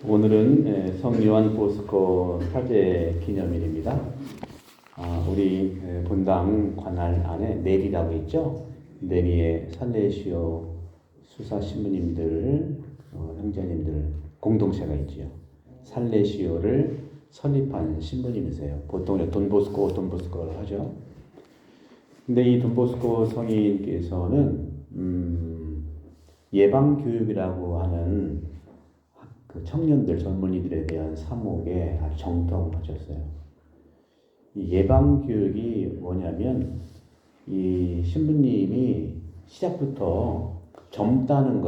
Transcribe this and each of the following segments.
오늘은 성 요한 보스코 사제 기념일입니다. 우리 본당 관할 안에 내리라고 있죠. 내리에 살레시오 수사 신부님들, 형제님들 공동체가 있지요. 살레시오를 설립한 신부님이세요. 보통 돈보스코를 하죠. 근데 이 돈보스코 성인께서는 예방교육이라고 하는 그 청년들, 젊은이들에 대한 사목에 아주 정통하셨어요. 이 예방교육이 뭐냐면, 이 신부님이 시작부터 젊다는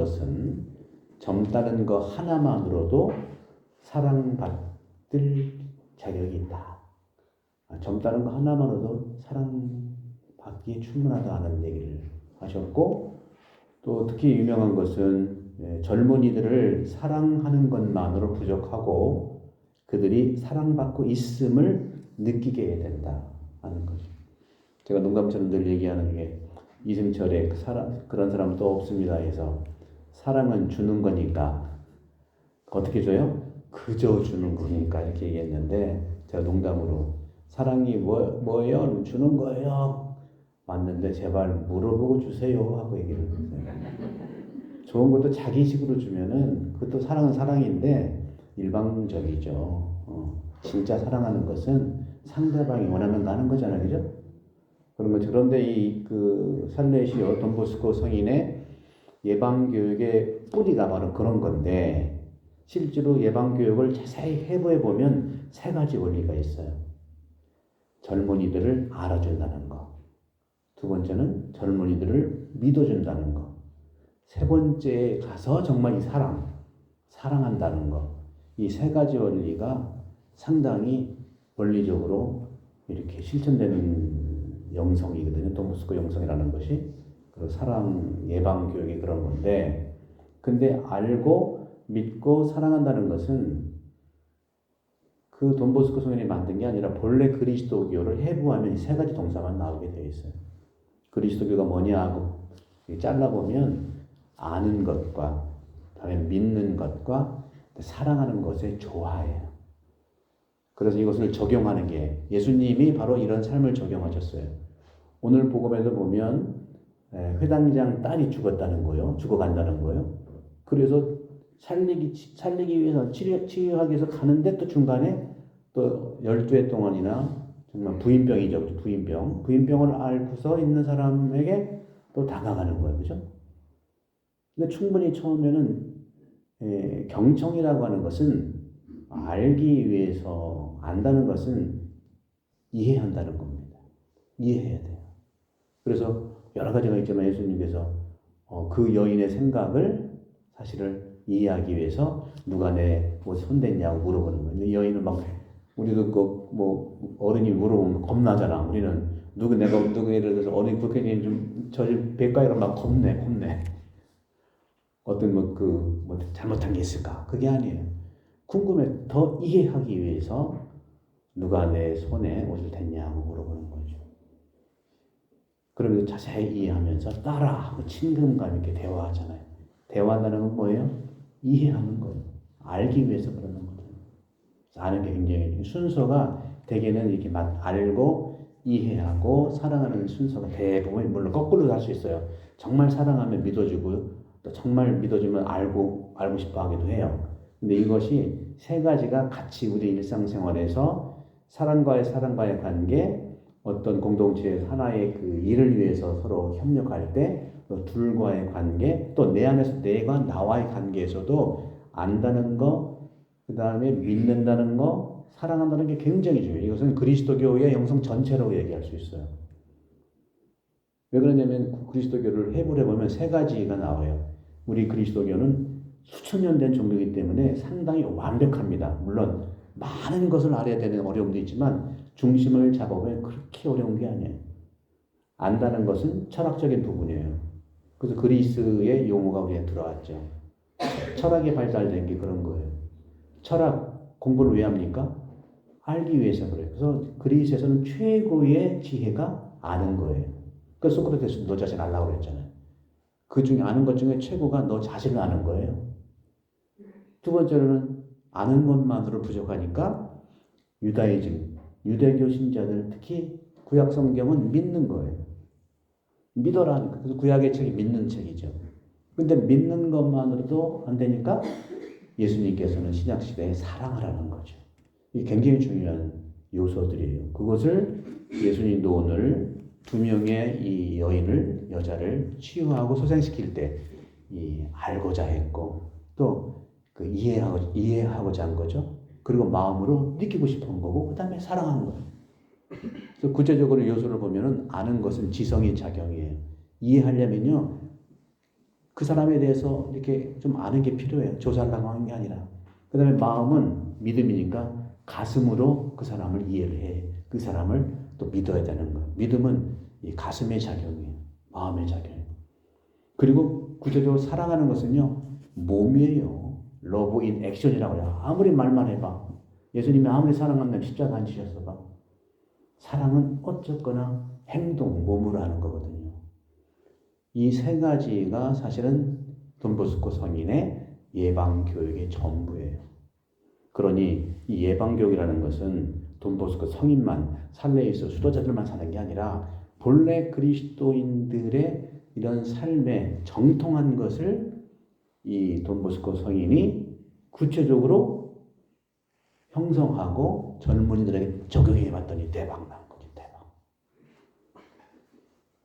거 하나만으로도 사랑받을 자격이 있다. 젊다는 거 하나만으로도 사랑받기에 충분하다는 얘기를 하셨고, 또 특히 유명한 것은 젊은이들을 사랑하는 것만으로 부족하고 그들이 사랑받고 있음을 느끼게 된다 하는 거죠. 제가 농담처럼 늘 얘기하는 게 이승철의 그런 사람은 또 없습니다 해서, 사랑은 주는 거니까 어떻게 줘요? 그저 주는 거니까 이렇게 얘기했는데, 제가 농담으로 사랑이 뭐예요? 주는 거예요. 맞는데 제발 물어보고 주세요 하고 얘기를 했어요. 좋은 것도 자기식으로 주면은 그것도 사랑은 사랑인데 일방적이죠. 진짜 사랑하는 것은 상대방이 원하는 거 하는 거잖아요, 그죠? 그런 거죠. 그런데 이 살레시오 돈보스코 성인의 예방교육의 뿌리가 바로 그런 건데, 실제로 예방교육을 자세히 해부해 보면 세 가지 원리가 있어요. 젊은이들을 알아준다는 거. 두 번째는 젊은이들을 믿어준다는 거. 세 번째에 가서 정말 이 사랑한다는 거. 이 세 가지 원리가 상당히 원리적으로 이렇게 실천되는 영성이거든요. 돈보스코 영성이라는 것이. 그 사랑 예방 교육이 그런 건데, 근데 알고 믿고 사랑한다는 것은 그 돈보스코 성인이 만든 게 아니라 본래 그리스도교를 해부하면 이 세 가지 동사만 나오게 되어 있어요. 그리스도교가 뭐냐 하고 잘라보면 아는 것과 다음에 믿는 것과 사랑하는 것의 조화예요. 그래서 이것을 적용하는 게, 예수님이 바로 이런 삶을 적용하셨어요. 오늘 복음에도 보면 회당장 딸이 죽었다는 거예요. 죽어간다는 거예요. 그래서 살리기 위해서 치유하기 위해서 가는데 또 중간에 또 12해 동안이나 정말 부인병이죠. 부인병을 앓고서 있는 사람에게 또 다가가는 거예요. 그죠? 근데 충분히 처음에는 경청이라고 하는 것은 알기 위해서, 안다는 것은 이해한다는 겁니다. 이해해야 돼요. 그래서 여러 가지가 있지만 예수님께서 그 여인의 생각을 사실을 이해하기 위해서 누가 내 뭐 손댔냐고 물어보는 거예요. 이 여인은 막, 우리도 뭐 어른이 물어보면 겁나잖아. 우리는 누구 예를 들어서 어른이 그렇게 좀 저를 백가이로 막 겁내. 어떤 뭐 잘못한 게 있을까? 그게 아니에요. 궁금해. 더 이해하기 위해서 누가 내 손에 옷을 댔냐고 물어보는 거죠. 그러면서 자세히 이해하면서 따라하고 친근감 있게 대화하잖아요. 대화한다는 건 뭐예요? 이해하는 거예요. 알기 위해서 그러는 거예요. 아는 게 굉장히 순서가 대개는 이렇게 알고 이해하고 사랑하는 순서가 대부분, 물론 거꾸로도 할 수 있어요. 정말 사랑하면 믿어주고, 또 정말 믿어주면 알고 싶어 하기도 해요. 근데 이것이 세 가지가 같이 우리 일상생활에서 사람과의 관계, 어떤 공동체의 하나의 그 일을 위해서 서로 협력할 때, 또 둘과의 관계, 또 내 안에서 내가 나와의 관계에서도 안다는 거, 그 다음에 믿는다는 거, 사랑한다는 게 굉장히 중요해요. 이것은 그리스도교의 영성 전체라고 얘기할 수 있어요. 왜 그러냐면 그리스도교를 해부해 보면 세 가지가 나와요. 우리 그리스도교는 수천 년 된 종교이기 때문에 상당히 완벽합니다. 물론 많은 것을 알아야 되는 어려움도 있지만 중심을 잡아보면 그렇게 어려운 게 아니에요. 안다는 것은 철학적인 부분이에요. 그래서 그리스의 용어가 우리에 들어왔죠. 철학이 발달된 게 그런 거예요. 철학 공부를 왜 합니까? 알기 위해서 그래요. 그래서 그리스에서는 최고의 지혜가 아는 거예요. 그래서 소크라테스 너 자신 알라고 그랬잖아요. 그 중에 아는 것 중에 최고가 너 자신을 아는 거예요. 두 번째로는 아는 것만으로 부족하니까 유다이즘, 유대교 신자들 특히 구약 성경은 믿는 거예요. 믿어라. 그래서 구약의 책이 믿는 책이죠. 근데 믿는 것만으로도 안 되니까 예수님께서는 신약시대에 사랑하라는 거죠. 이게 굉장히 중요한 요소들이에요. 그것을 예수님도 오늘 두 명의 이 여자를 치유하고 소생시킬 때 알고자 했고 또 그 이해하고자 한 거죠. 그리고 마음으로 느끼고 싶은 거고 그 다음에 사랑하는 거예요. 그래서 구체적으로 요소를 보면은 아는 것은 지성의 작용이에요. 이해하려면요. 그 사람에 대해서 이렇게 좀 아는 게 필요해요. 조사하려고 하는 게 아니라. 그 다음에 마음은 믿음이니까 가슴으로 그 사람을 이해를 해. 그 사람을 또 믿어야 되는 거예요. 믿음은 이 가슴의 작용이에요. 마음의 작용이에요. 그리고 구체적으로 사랑하는 것은요. 몸이에요. 러브 인 액션이라고 해요. 아무리 말만 해봐. 예수님이 아무리 사랑한다면 십자가 안 지셨어봐. 사랑은 어쨌거나 행동, 몸으로 하는 거거든요. 이 세 가지가 사실은 돈보스코 성인의 예방교육의 전부예요. 그러니 이 예방교육이라는 것은 돈보스코 성인만 살레에 있어 수도자들만 사는 게 아니라 본래 그리스도인들의 이런 삶에 정통한 것을 이 돈보스코 성인이 구체적으로 형성하고 젊은이들에게 적용해 봤더니 대박 난 거지, 대박.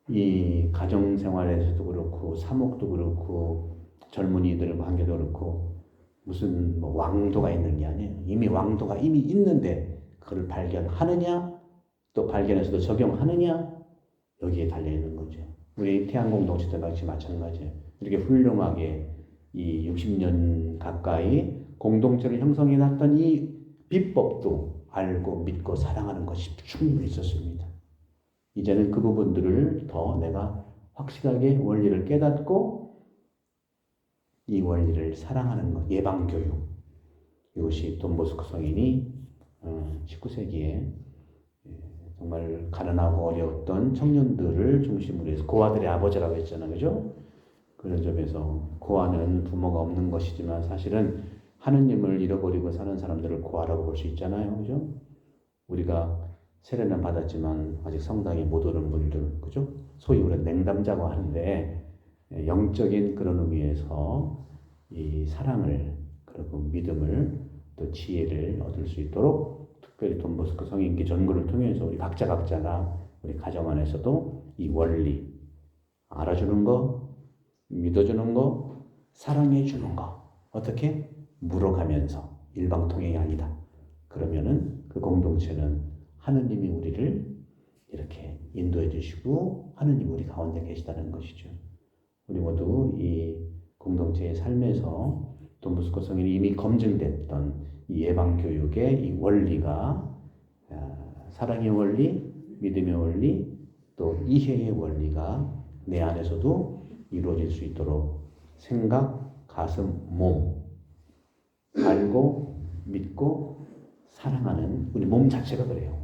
이 가정생활에서도 그렇고 사목도 그렇고 젊은이들과 관계도 그렇고 무슨 뭐 왕도가 있는 게 아니에요. 이미 왕도가 이미 있는데 그걸 발견하느냐 또 발견해서도 적용하느냐 여기에 달려있는 거죠. 우리 태양공동체도 같이 마찬가지예요. 이렇게 훌륭하게 이 60년 가까이 공동체를 형성해 놨던 이 비법도 알고 믿고 사랑하는 것이 충분히 있었습니다. 이제는 그 부분들을 더 내가 확실하게 원리를 깨닫고 이 원리를 사랑하는 것, 예방교육. 이것이 돈보스코 성인이 19세기에 정말 가난하고 어려웠던 청년들을 중심으로 해서 고아들의 아버지라고 했잖아요. 그죠? 그런 점에서 고아는 부모가 없는 것이지만 사실은 하느님을 잃어버리고 사는 사람들을 고아라고 볼 수 있잖아요. 그죠? 우리가 세례는 받았지만 아직 성당에 못 오는 분들, 그죠? 소위 우리가 냉담자고 하는데 영적인 그런 의미에서 이 사랑을 그리고 믿음을 또 지혜를 얻을 수 있도록 특별히 돈보스코 성인기 전거를 통해서 우리 각자가 우리 가정 안에서도 이 원리 알아주는 거, 믿어주는 거, 사랑해주는 거 어떻게? 물어가면서 일방통행이 아니다. 그러면은 그 공동체는 하느님이 우리를 이렇게 인도해 주시고 하느님 우리 가운데 계시다는 것이죠. 우리 모두 이 공동체의 삶에서 돈보스코 성인이 이미 검증됐던 이 예방교육의 이 원리가 사랑의 원리, 믿음의 원리, 또 이해의 원리가 내 안에서도 이루어질 수 있도록 생각, 가슴, 몸 알고 믿고 사랑하는 우리 몸 자체가 그래요.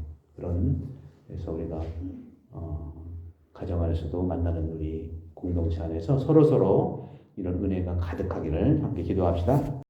그래서 우리가 가정 안에서도 만나는 우리 공동체 안에서 서로서로 이런 은혜가 가득하기를 함께 기도합시다.